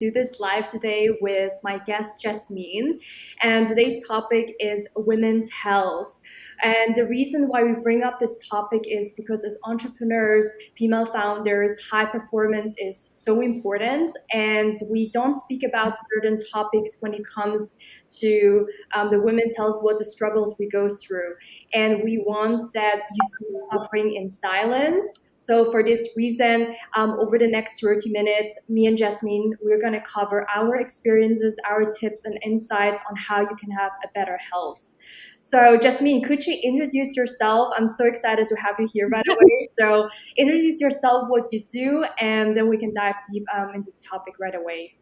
do this live today with my guest Jasmine, and today's topic is women's health. And the reason why we bring up this topic is because as entrepreneurs, female founders, high performance is so important, and we don't speak about certain topics when it comes to the women's health, what the struggles we go through, and we want that you stop suffering in silence. So for this reason, over the next 30 minutes, me and Jasmine, we're going to cover our experiences, our tips and insights on how you can have a better health. So Jasmine, could you introduce yourself? I'm so excited to have you here, by the way. So introduce yourself, what you do, and then we can dive deep into the topic right away.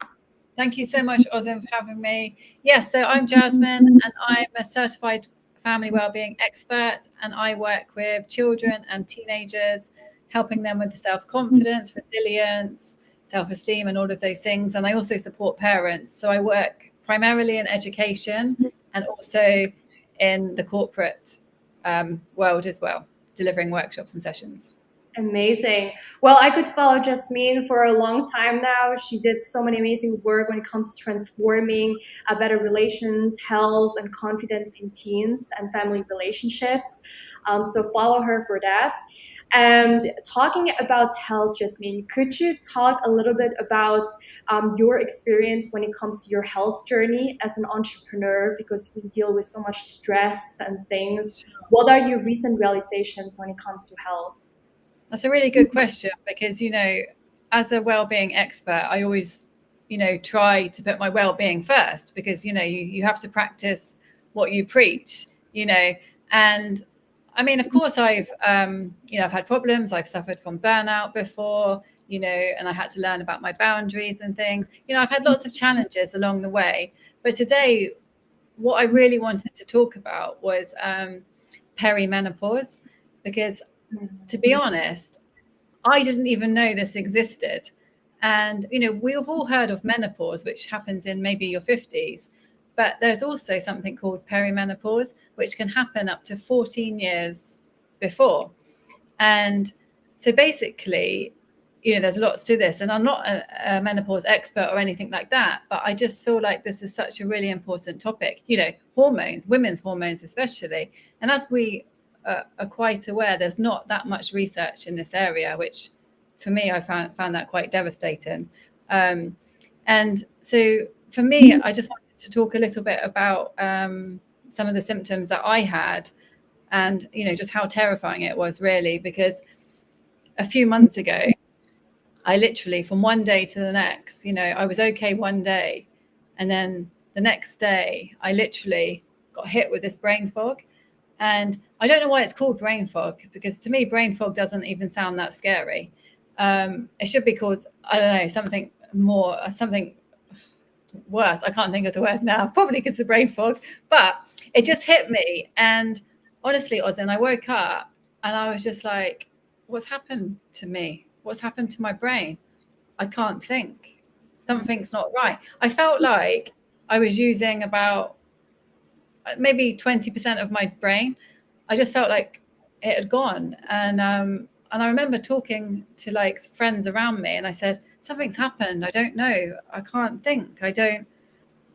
Thank you so much, Ozzin, for having me. Yes, so I'm Jasmine, and I'm a certified family wellbeing expert, and I work with children and teenagers, helping them with self-confidence, resilience, self-esteem, and all of those things. And I also support parents. So I work primarily in education and also in the corporate world as well, delivering workshops and sessions. Amazing. Well, I could follow Jasmine for a long time now. She did so many amazing work when it comes to transforming better relations, health, and confidence in teens and family relationships. So follow her for that. And talking about health, Jasmine, could you talk a little bit about your experience when it comes to your health journey as an entrepreneur? Because we deal with so much stress and things. What are your recent realizations when it comes to health? That's a really good question because, as a well-being expert, I always, try to put my well-being first because, you have to practice what you preach, and I mean, of course, I've had problems. I've suffered from burnout before, and I had to learn about my boundaries and things. I've had lots of challenges along the way. But today, what I really wanted to talk about was perimenopause, because to be honest, I didn't even know this existed. And, we've all heard of menopause, which happens in maybe your 50s. But there's also something called perimenopause, which can happen up to 14 years before. And so basically, there's lots to this. And I'm not a menopause expert or anything like that, but I just feel like this is such a really important topic. Hormones, women's hormones especially. And as we are quite aware, there's not that much research in this area, which for me, I found that quite devastating. And so for me, I just wanted to talk a little bit about some of the symptoms that I had and, just how terrifying it was really, because a few months ago, I literally from one day to the next, I was okay one day. And then the next day, I literally got hit with this brain fog. And I don't know why it's called brain fog, because to me, brain fog doesn't even sound that scary. It should be called, I don't know, something worse. I can't think of the word now, probably because of brain fog, but it just hit me. And honestly, Ozzin, I woke up and I was just like, what's happened to me? What's happened to my brain? I can't think. Something's not right. I felt like I was using about maybe 20% of my brain. I just felt like it had gone. And I remember talking to like friends around me and I said, something's happened. I don't know. I can't think. I don't,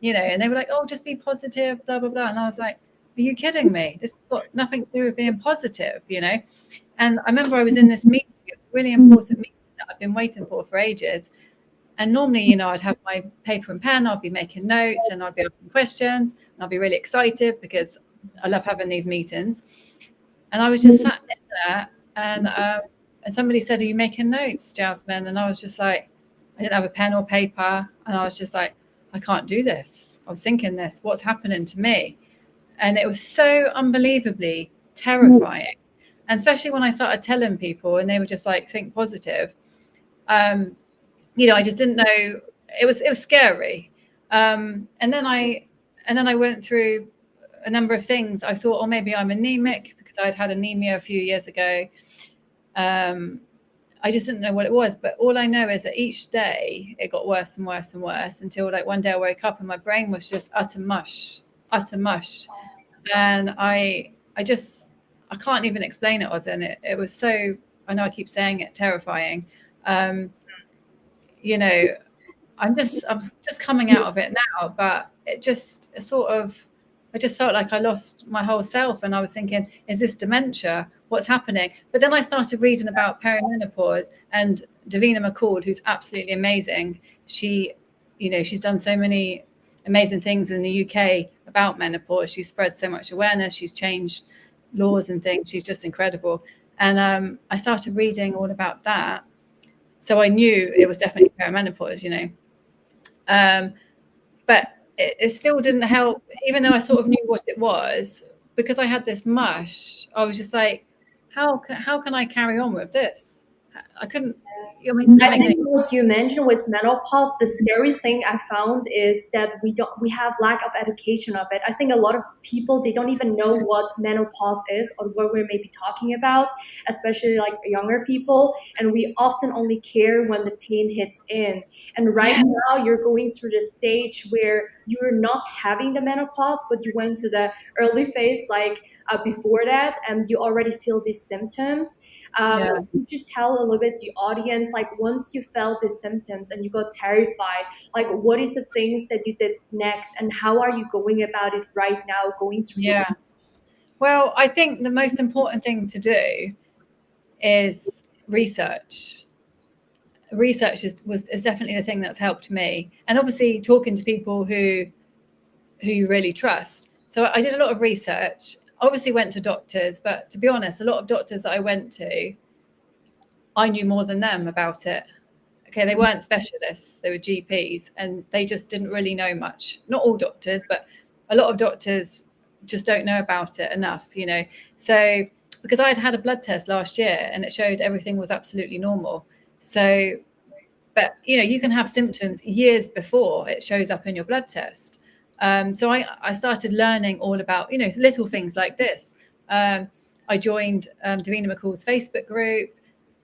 and they were like, oh, just be positive, blah, blah, blah. And I was like, are you kidding me? This has got nothing to do with being positive, And I remember I was in this meeting. It was a really important meeting that I've been waiting for ages. And normally, I'd have my paper and pen, I'd be making notes and I'd be asking questions and I'd be really excited because I love having these meetings. And I was just sat in there and somebody said, are you making notes, Jasmine? And I was just like, I didn't have a pen or paper. And I was just like, I can't do this. I was thinking this, what's happening to me? And it was so unbelievably terrifying. And especially when I started telling people and they were just like, think positive. I just didn't know. It was scary. And then I went through a number of things. I thought, oh, maybe I'm anemic because I'd had anemia a few years ago. I just didn't know what it was. But all I know is that each day it got worse and worse and worse until like one day I woke up and my brain was just utter mush. And I can't even explain it, Ozzin. It was so, I know I keep saying it, terrifying. I'm just coming out of it now, but it just sort of, I just felt like I lost my whole self, and I was thinking, is this dementia? What's happening? But then I started reading about perimenopause, and Davina McCall, who's absolutely amazing. She, she's done so many amazing things in the UK about menopause. She's spread so much awareness. She's changed laws and things. She's just incredible. And I started reading all about that. So I knew it was definitely perimenopause. But it still didn't help, even though I sort of knew what it was, because I had this mush. I was just like, how can I carry on with this? I couldn't. I mean, I think what you mentioned with menopause, the scary thing I found is that we have lack of education of it. I think a lot of people, they don't even know what menopause is or what we're maybe talking about, especially like younger people. And we often only care when the pain hits in. And right now you're going through the stage where you're not having the menopause, but you went to the early phase like before that, and you already feel these symptoms. yeah. Could you tell a little bit the audience, like once you felt the symptoms and you got terrified, like what is the things that you did next, and how are you going about it right now, going through this? Yeah. Well, I think the most important thing to do is research. Research is definitely the thing that's helped me, and obviously talking to people who you really trust. So I did a lot of research. Obviously went to doctors, but to be honest, a lot of doctors that I went to, I knew more than them about it. Okay, they weren't specialists, they were GPs, and they just didn't really know much. Not all doctors, but a lot of doctors just don't know about it enough. So because I had had a blood test last year and it showed everything was absolutely normal. So, but you can have symptoms years before it shows up in your blood test. So I started learning all about little things like this. I joined Davina McCall's Facebook group,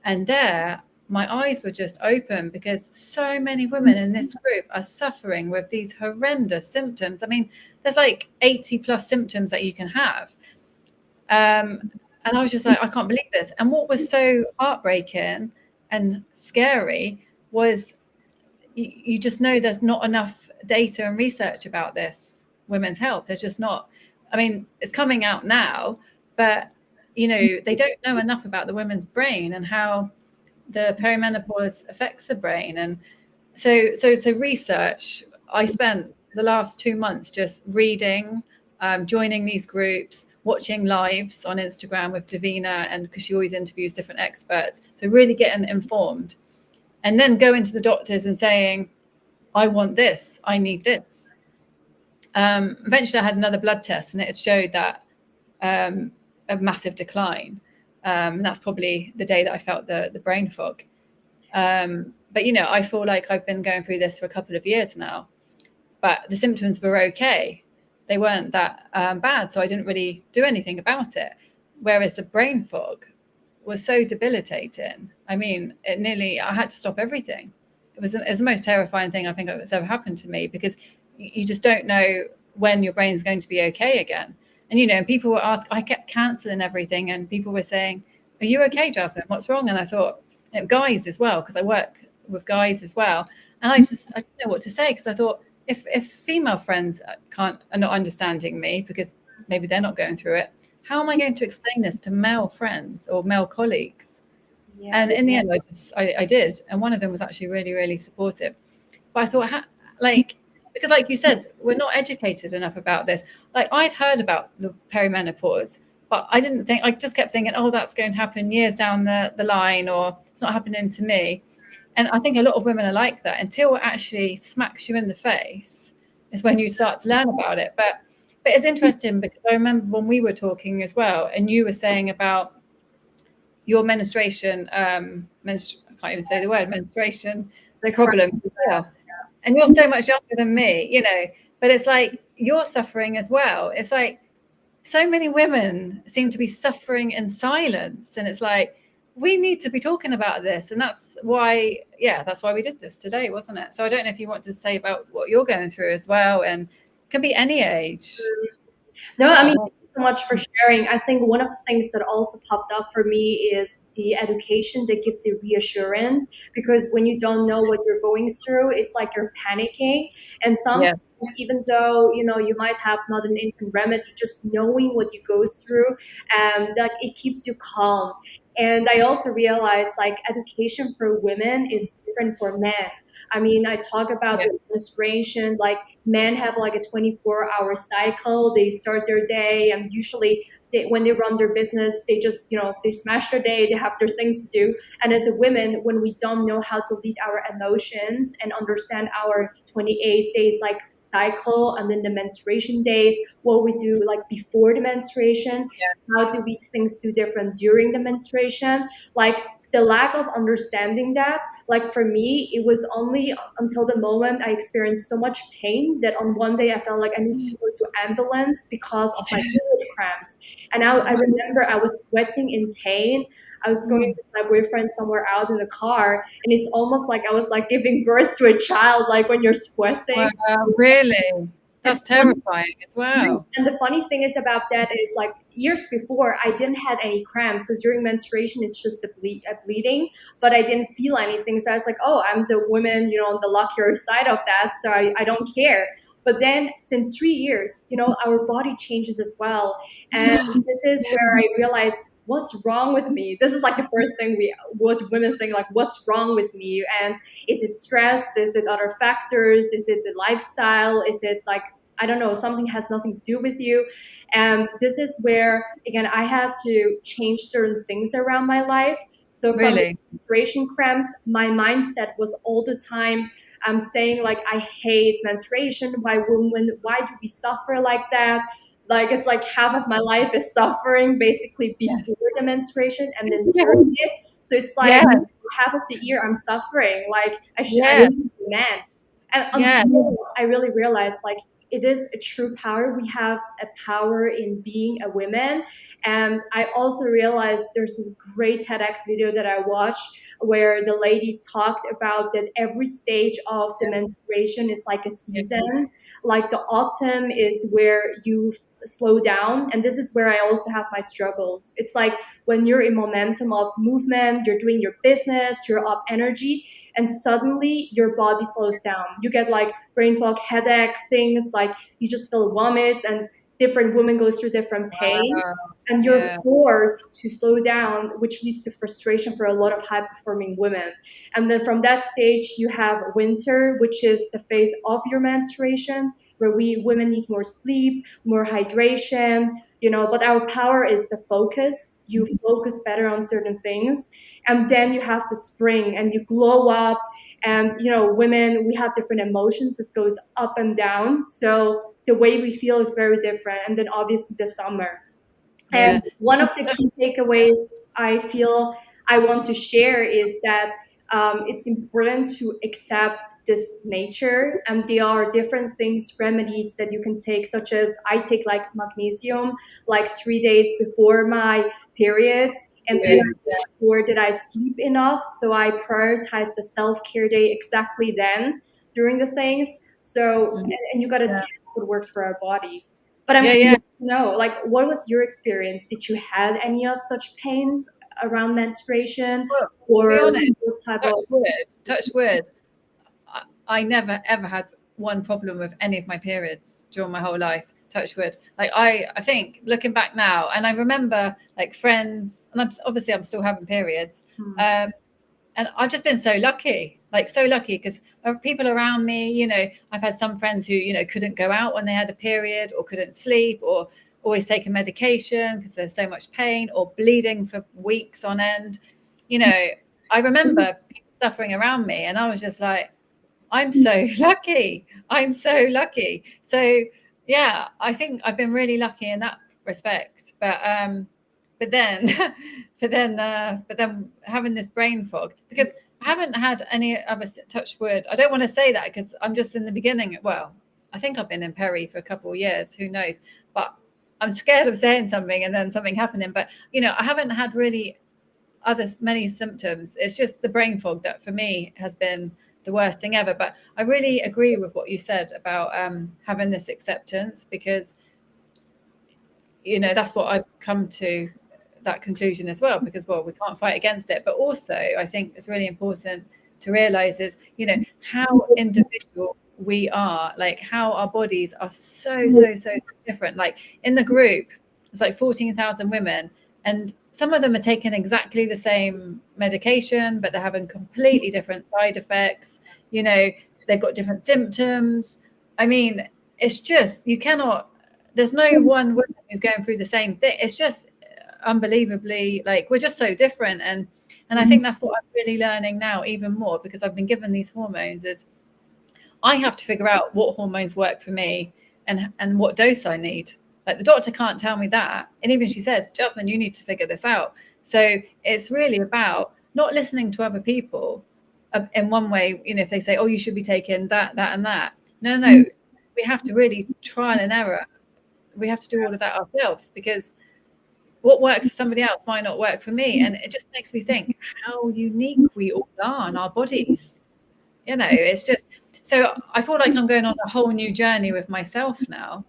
and there my eyes were just open because so many women in this group are suffering with these horrendous symptoms. I mean, there's like 80 plus symptoms that you can have. And I was just like, I can't believe this. And what was so heartbreaking and scary was you just know there's not enough data and research about this women's health. There's just not. I mean, it's coming out now, but they don't know enough about the women's brain and how the perimenopause affects the brain. And so research. I spent the last 2 months just reading, joining these groups, watching lives on Instagram with Davina, and because she always interviews different experts, so really getting informed. And then going to the doctors and saying, I want this, I need this. Eventually I had another blood test and it showed that a massive decline. And that's probably the day that I felt the brain fog. But I feel like I've been going through this for a couple of years now, but the symptoms were okay. They weren't that bad, so I didn't really do anything about it. Whereas the brain fog was so debilitating. I mean, I had to stop everything. It was the most terrifying thing I think that's ever happened to me, because you just don't know when your brain's going to be okay again. And people were asking, I kept canceling everything, and people were saying, are you okay, Jasmine? What's wrong? And I thought, guys as well, because I work with guys as well. And I didn't know what to say, because I thought, if female friends are not understanding me because maybe they're not going through it, how am I going to explain this to male friends or male colleagues? Yeah. And in the end, I did. And one of them was actually really, really supportive. But I thought, because like you said, we're not educated enough about this. Like, I'd heard about the perimenopause, but I just kept thinking, oh, that's going to happen years down the line, or it's not happening to me. And I think a lot of women are like that. Until it actually smacks you in the face is when you start to learn about it. But it's interesting, because I remember when we were talking as well, and you were saying about your menstruation, I can't even say the word, menstruation problem as well. And you're so much younger than me, but it's like you're suffering as well. It's like so many women seem to be suffering in silence. And it's like, we need to be talking about this. And that's why we did this today, wasn't it? So I don't know if you want to say about what you're going through as well, and it can be any age. No, I mean, so much for sharing. I think one of the things that also popped up for me is the education that gives you reassurance, because when you don't know what you're going through, it's like you're panicking. And sometimes, Yeah. even though you might have not an instant remedy, just knowing what you go through, that it keeps you calm. And I also realized like education for women is different for men. I mean, I talk about Yeah. the menstruation, like men have like a 24-hour cycle. They start their day, and usually when they run their business, they just, they smash their day, they have their things to do. And as a women, when we don't know how to lead our emotions and understand our 28 days like cycle, and then the menstruation days, what we do like before the menstruation, how do we things do different during the menstruation, like the lack of understanding that, like for me, it was only until the moment I experienced so much pain that on one day I felt like I needed to go to ambulance because of my period cramps. And I remember I was sweating in pain. I was going Mm. with my boyfriend somewhere out in the car, and it's almost like I was like giving birth to a child, like when you're Wow, sweating. really? And That's terrifying as well. and the funny thing is about that is like years before, I didn't had any cramps. So during menstruation, it's just a bleeding, but I didn't feel anything. So I was like, oh, I'm the woman, on the luckier side of that. So I don't care. But then since 3 years, our body changes as well. And this is Yeah. where I realized what's wrong with me. This is like the first thing what women think, like, what's wrong with me? And is it stress? Is it other factors? Is it the lifestyle? Is it like, I don't know, something has nothing to do with you. And this is where, again, I had to change certain things around my life. So from the Really? menstruation cramps, my mindset was all the time saying like, I hate menstruation. Why women? Why do we suffer like that? Like it's like half of my life is suffering basically Yes. before the menstruation and then Yeah. during it. So it's like Yeah. half of the year I'm suffering. Like I Yeah. should be a man. And Yeah. until I really realized like it is a true power. We have a power in being a woman. And I also realized there's this great TEDx video that I watched where the lady talked about that every stage of the menstruation is like a Yeah. season. Like the autumn is where you slow down. And this is where I also have my struggles. It's like when you're in momentum of movement, you're doing your business, you're up energy, and suddenly your body slows down. You get like brain fog, headache, things like you just feel vomit, and different women go through different pain, Wow. and you're Yeah. forced to slow down, which leads to frustration for a lot of high performing women. And then from that stage, you have winter, which is the phase of your menstruation, where we women need more sleep, more hydration, but our power is the focus. You focus better on certain things. And then you have the spring and you glow up. And women, we have different emotions. It goes up and down, so the way we feel is very different. And then obviously the summer. And Yeah. one of the key takeaways I feel I want to share is that it's important to accept this nature. And there are different things, remedies that you can take, such as I take like magnesium, like 3 days before my period. And then Good. I make sure that I sleep enough. So I prioritize the self care day exactly then during the things. So, Mm. and you got to Yeah. test what works for our body. But I'm Yeah. curious Yeah. to know, like, what was your experience? Did you had any of such pains around menstruation, Well, to be or honest, what type touch of? wood, touch wood. I never ever had one problem with any of my periods during my whole life. Touch wood. Like I think looking back now, and I remember like friends, and I'm still having periods. Hmm. Um, and I've just been so lucky, like so lucky, because people around me, I've had some friends who, couldn't go out when they had a period, or couldn't sleep, or always taking medication because there's so much pain, or bleeding for weeks on end. You know, I remember people suffering around me, and I was just like, I'm so lucky. I'm so lucky. So yeah, I think I've been really lucky in that respect. But then but then having this brain fog, because I haven't had any other, touch wood. I don't want to say that because I'm just in the beginning. Well, I think I've been in peri for a couple of years. Who knows? But I'm scared of saying something and then something happening. But I haven't had really many symptoms. It's just the brain fog that for me has been the worst thing ever. But I really agree with what you said about having this acceptance, because that's what I've come to, that conclusion as well, because, well, we can't fight against it. But also, I think it's really important to realize is, how individual we are, like how our bodies are so different. Like in the group, it's like 14,000 women, and some of them are taking exactly the same medication, but they're having completely different side effects. They've got different symptoms. I mean, it's just, you cannot, there's no one woman who's going through the same thing. It's just unbelievably, like, we're just so different. And I think that's what I'm really learning now even more, because I've been given these hormones, is I have to figure out what hormones work for me and what dose I need. Like the doctor can't tell me that. And even she said, Jasmine, you need to figure this out. So it's really about not listening to other people in one way. If they say, oh, you should be taking that, that, and that. No. We have to really trial and error. We have to do all of that ourselves, because what works for somebody else might not work for me. And it just makes me think how unique we all are in our bodies. It's just, so I feel like I'm going on a whole new journey with myself now.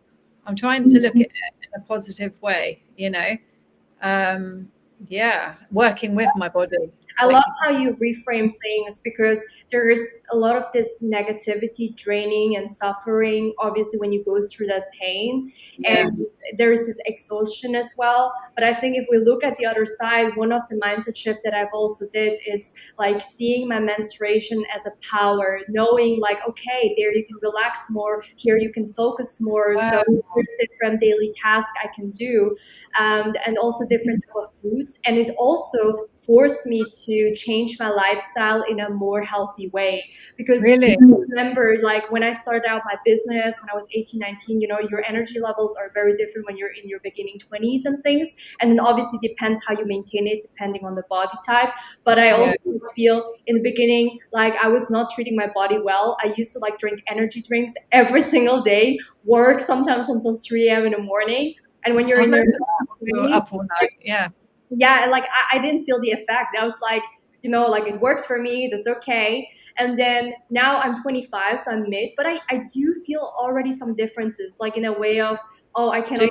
I'm trying to look at it in a positive way, working with my body. I love how you reframe things, because there's a lot of this negativity, draining, and suffering, obviously, when you go through that pain. Yes. And there's this exhaustion as well. But I think if we look at the other side, one of the mindset shift that I've also did is like seeing my menstruation as a power, knowing like, okay, there you can relax more, here you can focus more. Wow. So there's different daily tasks I can do, and also different type of foods. And it also forced me to change my lifestyle in a more healthy way, because Really? I remember, like, when I started out my business when I was 18, 19, your energy levels are very different when you're in your beginning 20s and things. And then obviously depends how you maintain it, depending on the body type. But I also feel in the beginning like I was not treating my body well. I used to like drink energy drinks every single day, work sometimes until 3 a.m. in the morning. And when you're in your 20s, up all night. yeah, like I didn't feel the effect. I was like, like it works for me, that's okay. And then now I'm 25, so I'm mid, but I do feel already some differences, like in a way of, oh, I cannot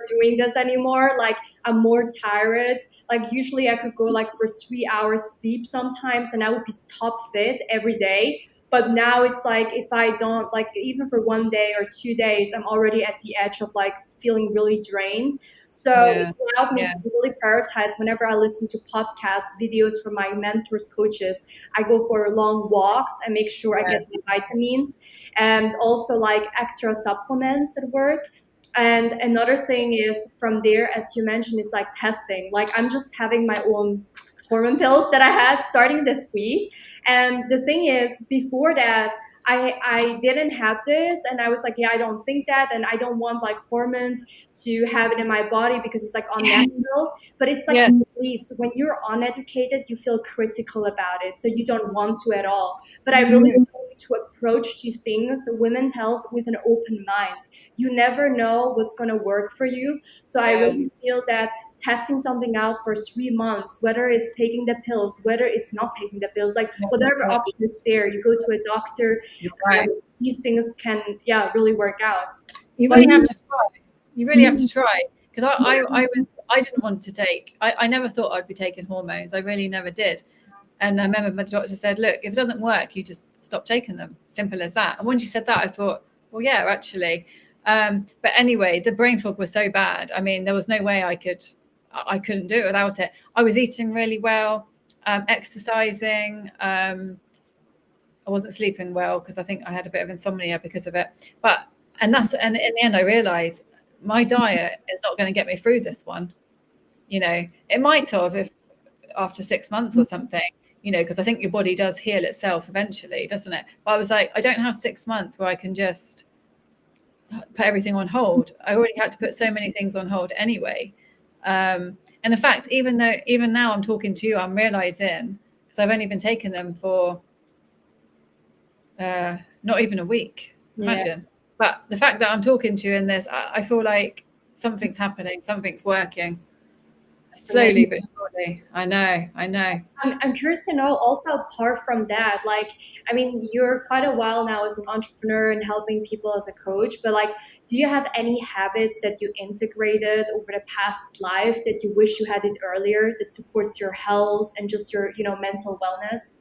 doing this anymore. Like I'm more tired. Like usually I could go like for 3 hours sleep sometimes, and I would be top fit every day. But now it's like if I don't, like, even for 1 day or 2 days, I'm already at the edge of like feeling really drained. So it allowed me to really prioritize whenever I listen to podcasts, videos from my mentors, coaches. I go for long walks and make sure I get my vitamins, and also like extra supplements at work. And another thing is from there, as you mentioned, is like testing. Like I'm just having my own hormone pills that I had starting this week. And the thing is, before that, I didn't have this, and I was like, yeah, I don't think that, and I don't want like hormones to have it in my body because it's like unnatural. But it's like beliefs. When you're uneducated, you feel critical about it, so you don't want to at all. But I really want to approach these things, women's health, with an open mind. You never know what's going to work for you. So I really feel that testing something out for 3 months, whether it's taking the pills, whether it's not taking the pills, like whatever option is there, you go to a doctor. These things can, really work out. You really have to try. You really have to try, because I didn't want to take. I never thought I'd be taking hormones. I really never did. And I remember my doctor said, "Look, if it doesn't work, you just stop taking them. Simple as that." And when she said that, I thought, "Well, yeah, actually." But anyway, the brain fog was so bad. I mean, there was no way I couldn't do it without it. I was eating really well, exercising. I wasn't sleeping well because I think I had a bit of insomnia because of it. And in the end, I realized my diet is not going to get me through this one. It might have if after 6 months or something, because I think your body does heal itself eventually, doesn't it? But I was like, I don't have 6 months where I can just put everything on hold. I already had to put so many things on hold anyway. And in fact, even now I'm talking to you, I'm realizing, because I've only been taking them for not even a week, imagine. But the fact that I'm talking to you in this, I feel like something's happening, something's working. Slowly but surely. I know. I know. I'm curious to know also, apart from that, like, I mean, you're quite a while now as an entrepreneur and helping people as a coach, but like, do you have any habits that you integrated over the past life that you wish you had it earlier that supports your health and just your, mental wellness?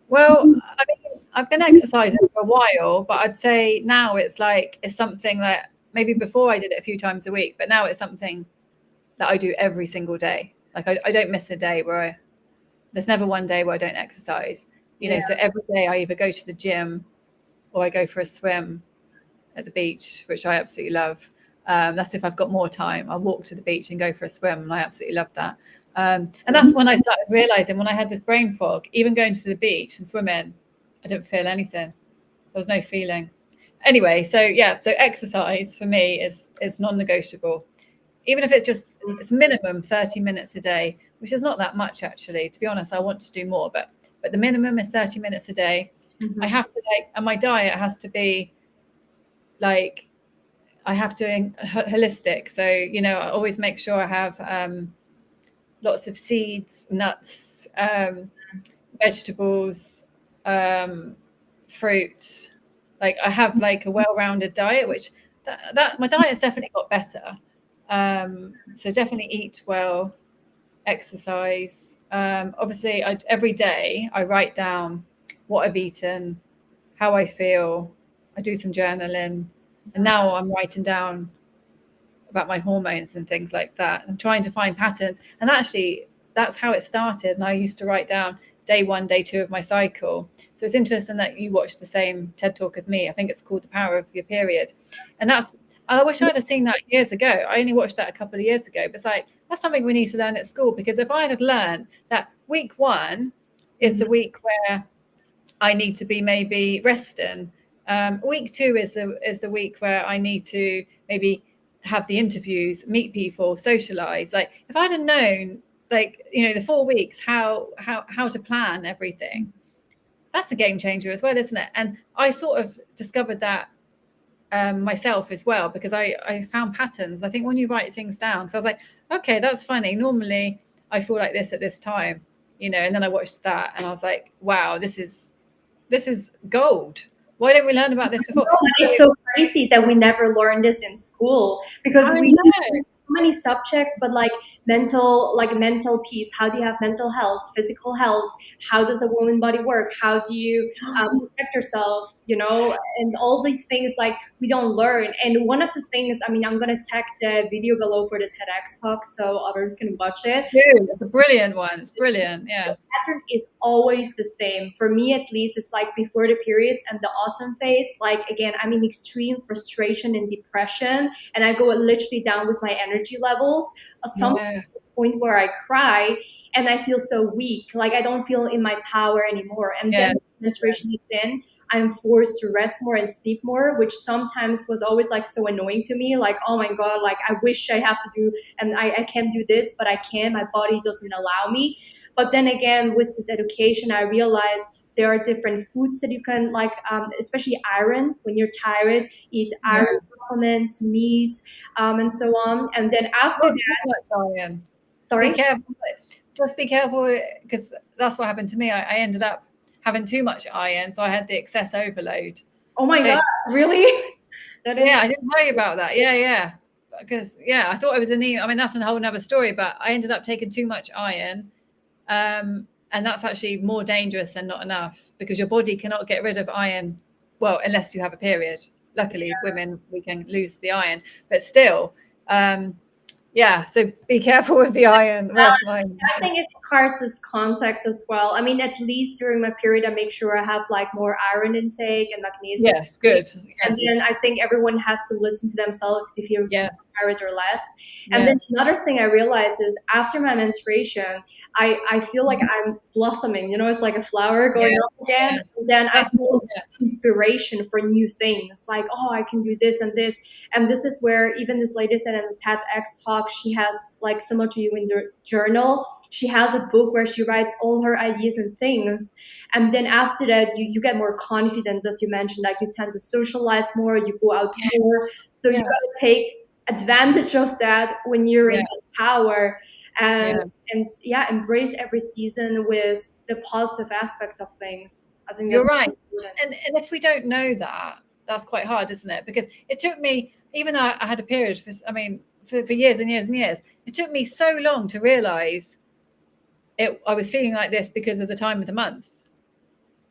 Well, I mean, I've been exercising for a while, but I'd say now it's something that maybe before I did it a few times a week, but now it's something that I do every single day. Like I don't miss a day there's never one day where I don't exercise. Yeah. So every day I either go to the gym or I go for a swim at the beach, which I absolutely love. That's if I've got more time. I'll walk to the beach and go for a swim, and I absolutely love that. And that's when I started realizing, when I had this brain fog, even going to the beach and swimming, I didn't feel anything. There was no feeling. Anyway, so yeah, so exercise for me is non-negotiable. Even if it's minimum 30 minutes a day, which is not that much actually. To be honest, I want to do more, but the minimum is 30 minutes a day. I Mhm. have to and my diet has to be like, I have to holistic. So, I always make sure I have lots of seeds, nuts, vegetables, fruit. Like I have like a well-rounded diet, which that my diet has definitely got better. So definitely eat well, exercise. Obviously, every day I write down what I've eaten, how I feel. I do some journaling, and now I'm writing down about my hormones and things like that. I'm trying to find patterns. And actually, that's how it started. And I used to write down day one, day two of my cycle. So it's interesting that you watch the same TED talk as me. I think it's called The Power of Your Period. And I wish I'd have seen that years ago. I only watched that a couple of years ago. But it's like, that's something we need to learn at school. Because if I had learned that week one is the Mhm. week where I need to be maybe resting. Week two is the week where I need to maybe have the interviews, meet people, socialize. Like if I'd have known, like the 4 weeks, how to plan everything, that's a game changer as well, isn't it? And I sort of discovered that myself as well, because I found patterns. I think when you write things down, so I was like, okay, that's funny. Normally I feel like this at this time, and then I watched that and I was like, wow, this is gold. Why don't we learn about this before? No, but So it's so crazy that we never learned this in school because I we know. so many subjects, but like mental peace. How do you have mental health, physical health? How does a woman body work? How do you protect yourself? And all these things like we don't learn. And one of the things, I mean, I'm gonna tag the video below for the TEDx talk so others can watch it. Dude, it's a brilliant one. It's brilliant. The Yeah. pattern is always the same. For me, at least, it's like before the periods and the autumn phase. Like, again, I'm in extreme frustration and depression, and I go literally down with my energy levels. Some Yeah. point where I cry and I feel so weak. Like, I don't feel in my power anymore. And then Yeah. menstruation Yes. is in. I'm forced to rest more and sleep more, which sometimes was always like so annoying to me. Like, oh my God, like I wish I have to do, and I can't do this, but I can. My body doesn't allow me. But then again, with this education, I realized there are different foods that you can like, especially iron. When you're tired, eat Yeah. iron supplements, meat, and so on. And then after Not that, too much iron. Be sorry. careful. Just be careful, because that's what happened to me. I ended up having too much iron, so I had the excess overload. Oh my So God, really? That is. yeah, I didn't tell you about that. Yeah, yeah. Because I thought I was anemia. I mean, that's a whole nother story. But I ended up taking too much iron, and that's actually more dangerous than not enough, because your body cannot get rid of iron, well, unless you have a period. Luckily, women, we can lose the iron, but still, yeah. So be careful with the iron. Well, I think it requires this context as well. I mean, at least during my period, I make sure I have like more iron intake and magnesium yes, intake. good. And Yes, then I think everyone has to listen to themselves if you're yes, tired or less. And then yes. another thing I realized is after my menstruation, I feel like I'm blossoming. It's like a flower going Yeah, up again. yes. And then I That's feel yeah, inspiration for new things. Like, oh, I can do this and this. And this is where even this lady said in the TEDx talk, she has like similar to you in the journal. She has a book where she writes all her ideas and things. And then after that, you get more confidence, as you mentioned, like you tend to socialize more, you go out more. So you got yes, to take advantage of that when you're in yeah, that power. and Yeah. embrace every season with the positive aspects of things. I think You're that's right. important. And if we don't know that, that's quite hard, isn't it? Because it took me, even though I had a period for, I mean, for years and years and years, it took me so long to realize I was feeling like this because of the time of the month.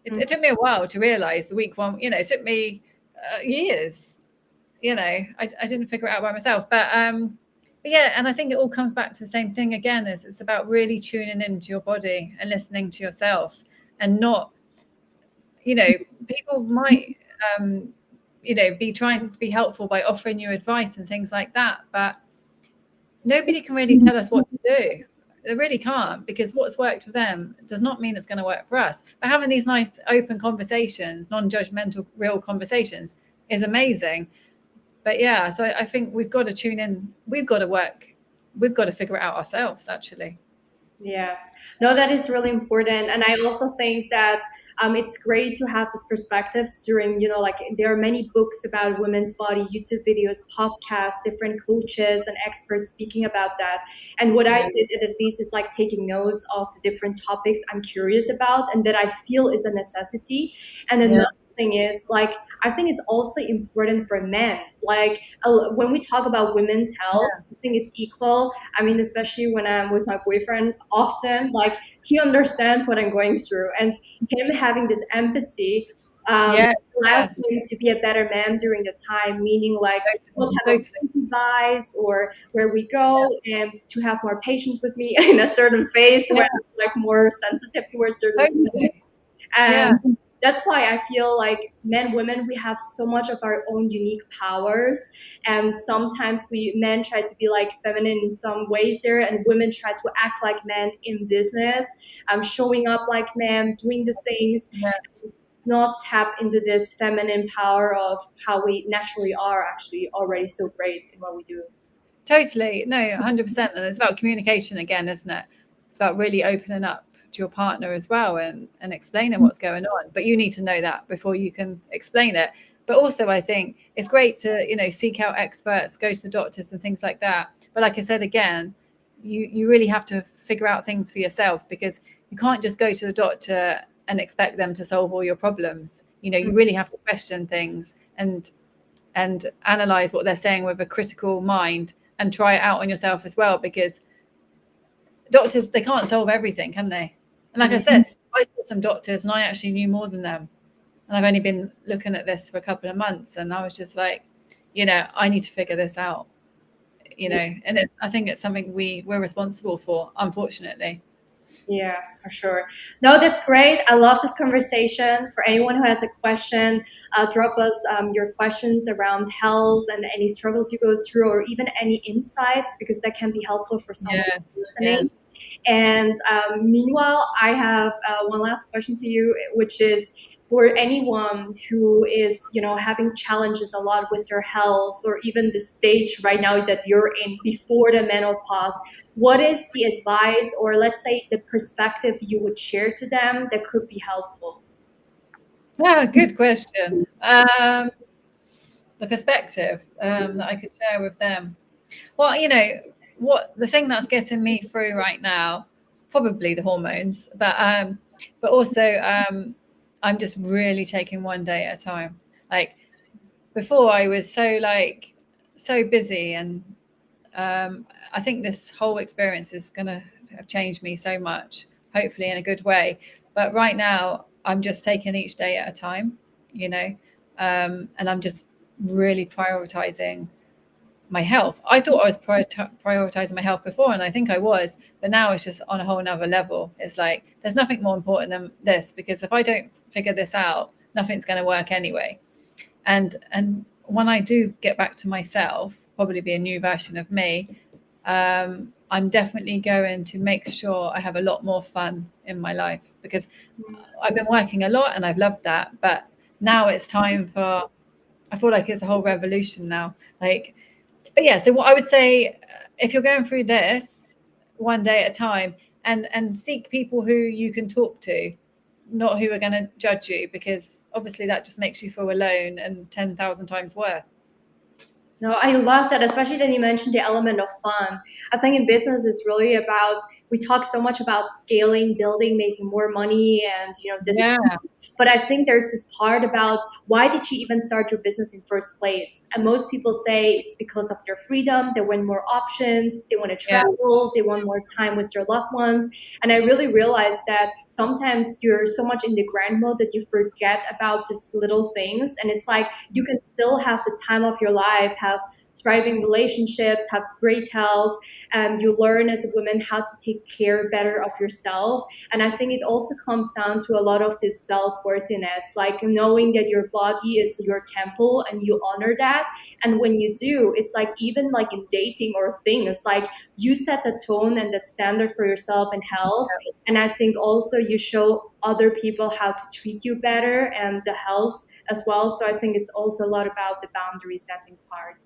It took me a while to realize the week one, it took me years, I didn't figure it out by myself. But yeah, and I think it all comes back to the same thing again, is it's about really tuning into your body and listening to yourself, and not, people might, be trying to be helpful by offering you advice and things like that, but nobody can really tell us what to do. They really can't, because what's worked for them does not mean it's going to work for us. But having these nice open conversations, non-judgmental, real conversations, is amazing. But yeah, so I think we've got to tune in. We've got to work. We've got to figure it out ourselves, actually. Yes. No, that is really important. And I also think that it's great to have this perspectives during, like there are many books about women's body, YouTube videos, podcasts, different coaches and experts speaking about that. And what I Yeah. did at least is like taking notes of the different topics I'm curious about and that I feel is a necessity. And Yeah. another thing is like, I think it's also important for men. Like when we talk about women's health, Yeah. I think it's equal. I mean, especially when I'm with my boyfriend, often like he understands what I'm going through, and him having this empathy Yeah. allows Yes. him to be a better man during the time. Meaning, like what Totally. type of Totally. food he buys or where we go, and to have more patience with me in a certain phase Yeah. when I'm like more sensitive towards certain things. Totally. Yeah. And that's why I feel like men, women, we have so much of our own unique powers. And sometimes we men try to be like feminine in some ways there, and women try to act like men in business, showing up like men, doing the things, Yeah. not tap into this feminine power of how we naturally are actually already so great in what we do. Totally. No, 100%. And it's about communication again, isn't it? It's about really opening up to your partner as well, and explaining what's going on. But you need to know that before you can explain it. But also, I think it's great to, seek out experts, go to the doctors and things like that. But like I said, again, you really have to figure out things for yourself, because you can't just go to the doctor and expect them to solve all your problems. You really have to question things, and analyze what they're saying with a critical mind, and try it out on yourself as well, because doctors, they can't solve everything, can they? And like I said, I saw some doctors and I actually knew more than them, and I've only been looking at this for a couple of months, and I was just like, I need to figure this out, and I think it's something we're responsible for, unfortunately. Yes, for sure. No, that's great. I love this conversation. For anyone who has a question, drop us your questions around health and any struggles you go through, or even any insights, because that can be helpful for someone Yes. listening. Yes. And meanwhile, I have one last question to you, which is for anyone who is, having challenges a lot with their health, or even the stage right now that you're in before the menopause. What is the advice, or let's say the perspective you would share to them that could be helpful? Yeah, good question. The perspective that I could share with them. Well, what the thing that's getting me through right now, probably the hormones, but also I'm just really taking one day at a time. Like before, I was so busy, and I think this whole experience is going to have changed me so much, hopefully in a good way. But right now, I'm just taking each day at a time, you know, and I'm just really prioritizing my health. I thought I was prioritizing my health before, and I think I was, but now it's just on a whole nother level. It's like there's nothing more important than this, because if I don't figure this out, nothing's going to work anyway. And when I do get back to myself, probably be a new version of me, I'm definitely going to make sure I have a lot more fun in my life, because I've been working a lot and I've loved that, but now it's time for, I feel like it's a whole revolution now. But yeah, so what I would say, if you're going through this, one day at a time, and seek people who you can talk to, not who are going to judge you, because obviously that just makes you feel alone and 10,000 times worse. No, I love that, especially that you mentioned the element of fun. I think in business it's really about, we talk so much about scaling, building, making more money, and this. Yeah, But I think there's this part about why did you even start your business in first place? And most people say it's because of their freedom. They want more options. They want to yeah, travel. They want more time with their loved ones. And I really realized that sometimes you're so much in the grind mode that you forget about these little things. And it's like you can still have the time of your life, have thriving relationships, have great health, and you learn as a woman how to take care better of yourself. And I think it also comes down to a lot of this self-worthiness, like knowing that your body is your temple and you honor that. And when you do, it's like even like in dating or things, like you set the tone and that standard for yourself and health. And I think also you show other people how to treat you better and the health as well. So I think it's also a lot about the boundary setting part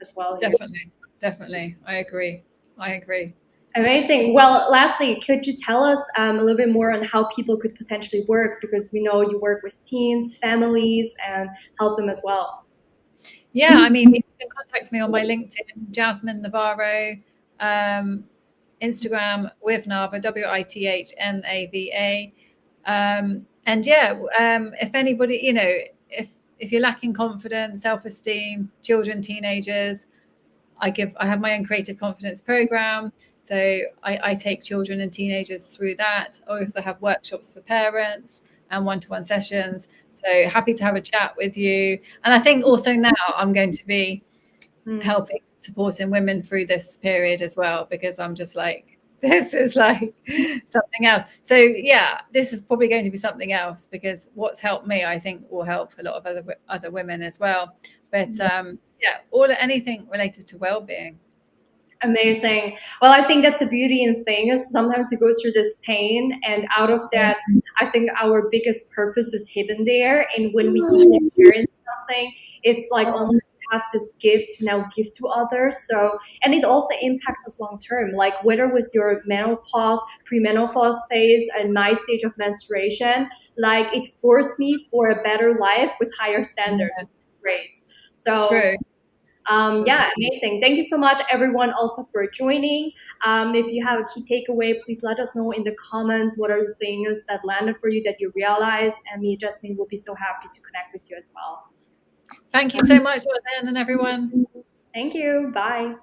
as well here. definitely, definitely. I agree. I agree. Amazing. Well, lastly, could you tell us a little bit more on how people could potentially work? Because we know you work with teens, families, and help them as well. Yeah, I mean, people can contact me on my LinkedIn, Jasmine Navarro, um, Instagram with Nava, Withnava. And yeah, if anybody, if you're lacking confidence, self-esteem, children, teenagers, I have my own creative confidence program. So I take children and teenagers through that. I also have workshops for parents and one-to-one sessions. So happy to have a chat with you. And I think also now I'm going to be Mm. helping supporting women through this period as well, because I'm just like, this is like something else. So yeah, this is probably going to be something else, because what's helped me, I think, will help a lot of other women as well. But yeah, all anything related to well-being. Amazing. Well, I think that's the beauty in things. Sometimes we go through this pain, and out of that, I think our biggest purpose is hidden there. And when we can experience something, it's like almost have this gift to now give to others. So, and it also impacts us long term. Like whether with your menopause, premenopause phase, and my stage of menstruation, like it forced me for a better life with higher standards. Yeah, Great. So true, true. yeah, amazing. Thank you so much, everyone, also for joining. If you have a key takeaway, please let us know in the comments what are the things that landed for you that you realized. And me, Jasmine, will be so happy to connect with you as well. Thank you so much, Roseanne, and everyone. Thank you. Bye.